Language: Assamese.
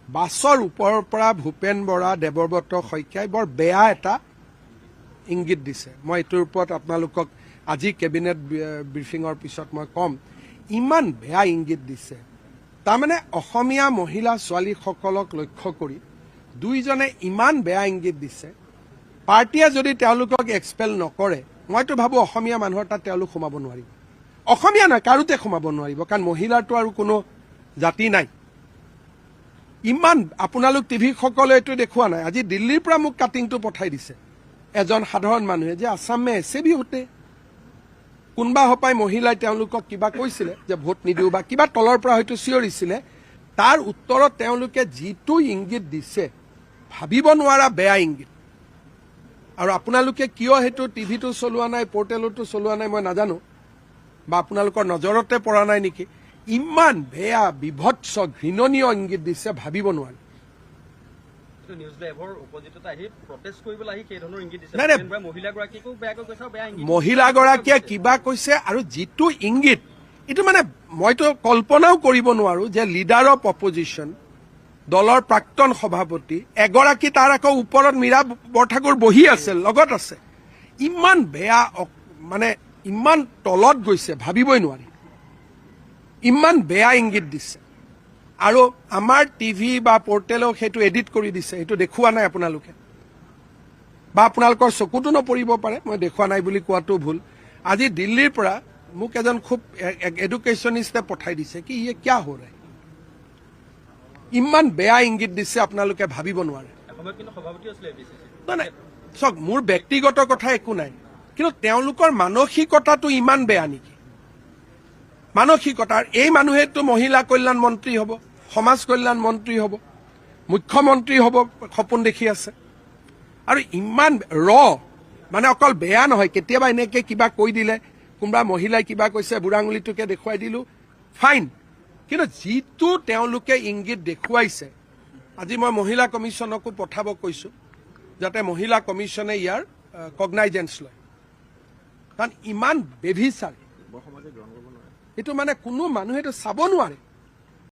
বাছৰ ওপৰৰ পৰা ভূপেন বৰা দেৱব্ৰত শইকীয়াই বৰ বেয়া এটা ইংগিত দিছে। মই এইটোৰ ওপৰত আপোনালোকক আজি কেবিনেট ব্ৰিফিঙৰ পিছত মই ক'ম। ইমান বেয়া ইংগিত দিছে, তাৰমানে অসমীয়া মহিলা ছোৱালীসকলক লক্ষ্য কৰি দুইজনে ইমান বেয়া ইংগিত দিছে। পাৰ্টীয়ে যদি তেওঁলোকক এক্সপেল নকৰে, মইতো ভাবোঁ অসমীয়া মানুহৰ তাত তেওঁলোক সোমাব নোৱাৰিব। অসমীয়া নহয়, কাৰোতে সোমাব নোৱাৰিব, কাৰণ মহিলাৰতো আৰু কোনো জাতি নাই। ইমান আপোনালোক টিভিসকলে এইটো দেখুওৱা নাই। আজি দিল্লীৰ পৰা মোক কাটিংটো পঠাই দিছে এজন সাধাৰণ মানুহে, যে আছাম মে এছে ভি হোতে। কোনোবা হপাই মহিলাই তেওঁলোকক কিবা কৈছিলে যে ভোট নিদিওঁ বা কিবা তলৰ পৰা হয়তো চিঞৰিছিলে, তাৰ উত্তৰত তেওঁলোকে যিটো ইংগিত দিছে, ভাবিব নোৱাৰা বেয়া ইংগিত। আৰু আপোনালোকে কিয় সেইটো টিভিটো চলোৱা নাই, পৰ্টেলতো চলোৱা নাই মই নাজানো, বা আপোনালোকৰ নজৰতে পৰা নাই নেকি। ইমান বেয়া বিভৎস ঘৃণনীয় ইংগিত দিছে, ভাবিব নোৱাৰি। মহিলাগৰাকীয়ে কিবা কৈছে, আৰু যিটো ইংগিত, এইটো মানে মইতো কল্পনাও কৰিব নোৱাৰো যে লিডাৰ অফ অপজিশ্যন, দলৰ প্ৰাক্তন সভাপতি এগৰাকী, তাৰ আকৌ ওপৰত মীৰা বৰঠাকুৰ বহি আছে, লগত আছে। ইমান বেয়া, মানে ইমান তলত গৈছে, ভাবিবই নোৱাৰি। ইমান বেয়া ইংগিত দিছে, আৰু আমাৰ টিভি বা পৰ্টেলেও সেইটো এডিট কৰি দিছে। সেইটো দেখুওৱা নাই আপোনালোকে, বা আপোনালোকৰ চকুতো নপৰিব পাৰে, মই দেখুওৱা নাই বুলি কোৱাটো ভুল। আজি দিল্লীৰ পৰা মোক এজন খুব এডুকেশ্যনিষ্টে পঠাই দিছে কি ইয়ে কিয়া হৈ ৰে। ইমান বেয়া ইংগিত দিছে, আপোনালোকে ভাবিব নোৱাৰে। চাওক, মোৰ ব্যক্তিগত কথা একো নাই, কিন্তু তেওঁলোকৰ মানসিকতাটো ইমান বেয়া নেকি? মানসিকতাৰ এই মানুহেতো মহিলা কল্যাণ মন্ত্ৰী হ'ব, সমাজ কল্যাণ মন্ত্ৰী হ'ব, মুখ্যমন্ত্ৰী হ'ব সপোন দেখি আছে। আৰু ইমান মানে অকল বেয়া নহয়, কেতিয়াবা এনেকে কিবা কৈ দিলে, কোনোবা মহিলাই কিবা কৈছে, বুঢ়াঙুলিটোকে দেখুৱাই দিলো, ফাইন। কিন্তু যিটো তেওঁলোকে ইংগিত দেখুৱাইছে, আজি মই মহিলা কমিশ্যনকো পঠাব কৈছো, যাতে মহিলা কমিশ্যনে ইয়াৰ কগনাইজেন্স লয়। কাৰণ ইমান বেভিচাৰ, এইটো মানে কোনো মানুহে চাব নোৱাৰে।